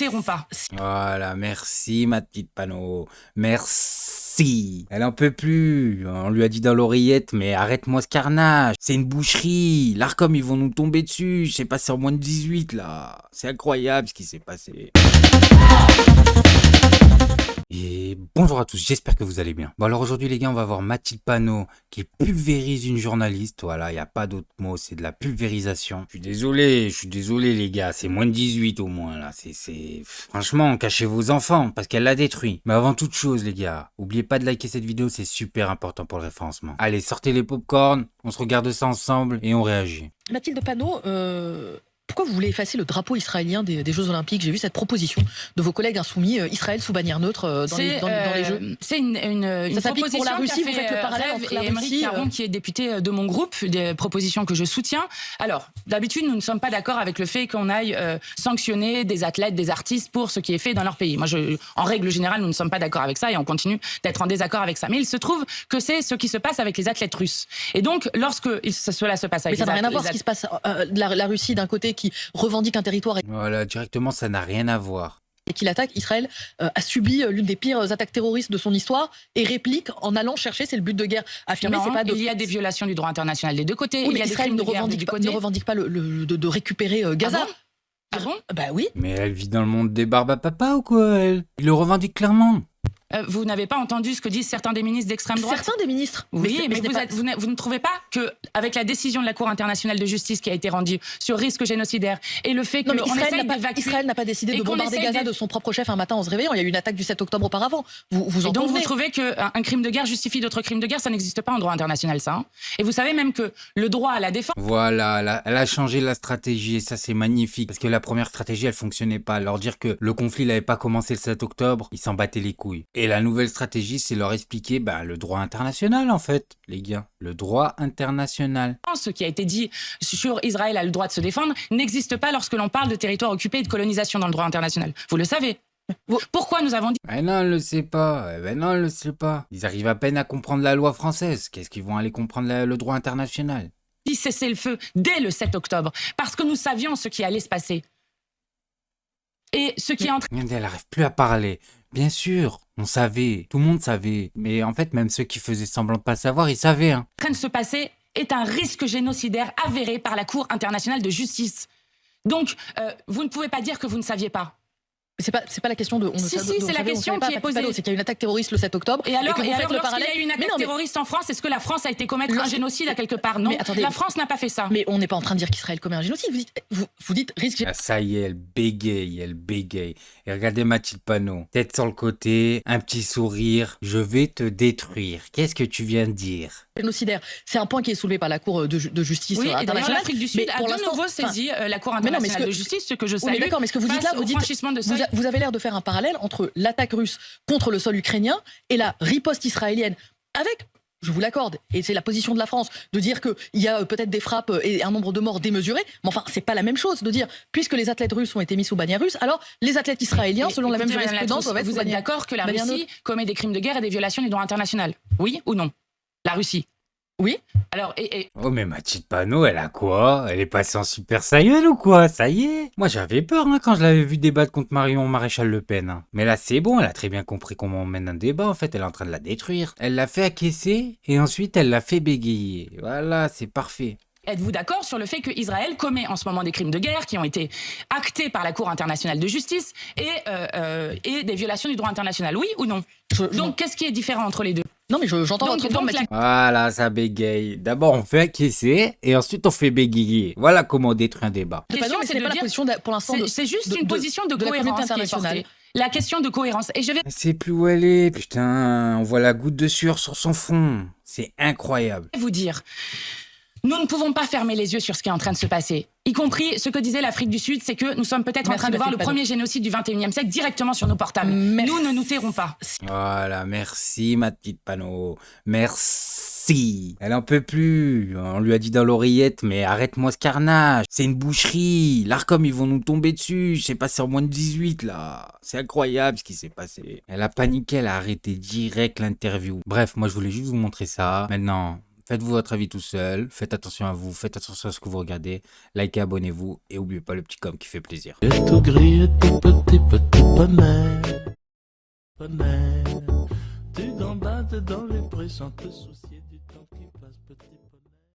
tairons pas. Voilà, merci ma petite panneau. Merci. Elle en peut plus. On lui a dit dans l'oreillette, mais arrête-moi ce carnage. C'est une boucherie. L'Arcom, ils vont nous tomber dessus. C'est passé en moins de 18 là. C'est incroyable ce qui s'est passé. Et bonjour à tous, j'espère que vous allez bien. Bon alors aujourd'hui les gars, on va voir Mathilde Panot qui pulvérise une journaliste. Voilà, il n'y a pas d'autre mot, c'est de la pulvérisation. Je suis désolé les gars, c'est moins de 18 au moins là. Franchement, cachez vos enfants parce qu'elle l'a détruit. Mais avant toute chose les gars, oubliez pas de liker cette vidéo, c'est super important pour le référencement. Allez, sortez les popcorn, on se regarde ça ensemble et on réagit. Mathilde Panot, pourquoi vous voulez effacer le drapeau israélien des Jeux Olympiques? J'ai vu cette proposition de vos collègues insoumis, Israël sous bannière neutre dans les Jeux. C'est une Ça s'applique proposition pour la Russie, qu'a vous faites le parallèle Rêve entre la et Émeric Russie, Caron, qui est député de mon groupe, des propositions que je soutiens. Alors, d'habitude, nous ne sommes pas d'accord avec le fait qu'on aille sanctionner des athlètes, des artistes pour ce qui est fait dans leur pays. Moi, en règle générale, nous ne sommes pas d'accord avec ça et on continue d'être en désaccord avec ça. Mais il se trouve que c'est ce qui se passe avec les athlètes russes. Et donc, lorsque cela se passe avec mais ça n'a rien à voir ce qui se passe. La Russie d'un côté qui revendique un territoire Voilà, directement ça n'a rien à voir. et qui l'attaque, Israël a subi l'une des pires attaques terroristes de son histoire et réplique en allant chercher, c'est le but de guerre affirmé. Non, c'est pas de... il y a des violations du droit international des deux côtés. Oui, il y a des Israël crimes ne de guerre des deux côtés. ne revendique pas de récupérer Gaza. Ah bon? Bah oui. Mais elle vit dans le monde des barbes à papa ou quoi elle? Il le revendique clairement. Vous n'avez pas entendu ce que disent certains des ministres d'extrême droite? Certains des ministres. Oui, mais vous ne trouvez pas que, avec la décision de la Cour internationale de justice qui a été rendue sur risque génocidaire et le fait Israël n'a pas décidé de bombarder Gaza de son propre chef un matin en se réveillant. Il y a eu une attaque du 7 octobre auparavant. Vous en donc convenez. vous trouvez qu'un crime de guerre justifie d'autres crimes de guerre? Ça n'existe pas en droit international, ça. Hein. Et vous savez même que le droit à la défense... Voilà, elle a changé la stratégie et ça c'est magnifique. Parce que la première stratégie elle fonctionnait pas. Leur dire que le conflit n'avait pas commencé le 7 octobre, ils s'en battaient les couilles. Et la nouvelle stratégie c'est leur expliquer le droit international en fait, les gars. Le droit international. Ce qui a été dit sur Israël a le droit de se défendre n'existe pas lorsque l'on parle de territoire occupé et de colonisation dans le droit international. Vous le savez. Pourquoi nous avons dit... Ben non, elle le sait pas. Ben non, elle le sait pas. Ils arrivent à peine à comprendre la loi française. Qu'est-ce qu'ils vont aller comprendre le droit international? Cesser le feu dès le 7 octobre parce que nous savions ce qui allait se passer. Et ce qui est en train... Elle n'arrive plus à parler. Bien sûr, on savait, tout le monde savait. Mais en fait, même ceux qui faisaient semblant de pas savoir, ils savaient. Hein. En train de se passer est un risque génocidaire avéré par la Cour internationale de justice. Donc, vous ne pouvez pas dire que vous ne saviez pas. C'est pas la question de... Si, c'est la question qui est posée. C'est qu'il y a eu une attaque terroriste le 7 octobre. Et alors, lorsqu'il y a eu une attaque terroriste en France, est-ce que la France a été commettre un génocide à quelque part? Non, la France n'a pas fait ça. Mais on n'est pas en train de dire qu'Israël commet un génocide. Vous dites risque... Ah, ça y est, elle bégaye. Et regardez Mathilde Panot. Tête sur le côté, un petit sourire. Je vais te détruire. Qu'est-ce que tu viens de dire? Génocidaire. C'est un point qui est soulevé par la Cour de justice internationale. Et d'ailleurs, l'Afrique du Sud a de nouveau saisi la Cour internationale de justice, ce que je salue. Oui, d'accord, mais ce que vous dites là, vous avez l'air de faire un parallèle entre l'attaque russe contre le sol ukrainien et la riposte israélienne. Avec, je vous l'accorde, et c'est la position de la France, de dire qu'il y a peut-être des frappes et un nombre de morts démesuré, mais enfin, c'est pas la même chose de dire, puisque les athlètes russes ont été mis sous bannière russe, alors les athlètes israéliens, selon la même jurisprudence, doivent être sous bannière. Vous êtes d'accord que la Russie commet des crimes de guerre et des violations du droit international? Oui ou non? La Russie? Oui. Alors, Oh, mais Mathilde Panot, elle a quoi? Elle est passée en super saiyan ou quoi? Ça y est? Moi, j'avais peur quand je l'avais vu débattre contre Marion Maréchal Le Pen. Hein. Mais là, c'est bon, elle a très bien compris comment on mène un débat. En fait, elle est en train de la détruire. Elle l'a fait acquiescer et ensuite, elle l'a fait bégayer. Voilà, c'est parfait. Êtes-vous d'accord sur le fait que Israël commet en ce moment des crimes de guerre qui ont été actés par la Cour internationale de justice et des violations du droit international? Oui ou non? Donc, qu'est-ce qui est différent entre les deux? Non, mais j'entends votre point. Voilà, ça bégaye. D'abord, on fait acquiescer et ensuite, on fait bégayer. Voilà comment on détruit un débat. C'est juste une position de cohérence qui est portée. La question de cohérence. Et je vais... C'est plus où elle est, putain. On voit la goutte de sueur sur son front. C'est incroyable. Vous dire... Nous ne pouvons pas fermer les yeux sur ce qui est en train de se passer. Y compris ce que disait l'Afrique du Sud, c'est que nous sommes peut-être en train de voir le premier génocide du 21e siècle directement sur nos portables. Nous ne nous tairons pas. Voilà, merci ma petite Panot. Merci. Elle en peut plus. On lui a dit dans l'oreillette, mais arrête-moi ce carnage. C'est une boucherie. L'Arcom, ils vont nous tomber dessus. C'est passé en moins de 18 là. C'est incroyable ce qui s'est passé. Elle a paniqué, elle a arrêté direct l'interview. Bref, moi je voulais juste vous montrer ça. Maintenant... Faites-vous votre avis tout seul, faites attention à vous, faites attention à ce que vous regardez, likez, abonnez-vous et n'oubliez pas le petit com qui fait plaisir. petit poney, poney. Tu gambades dans les bruits sans te soucier.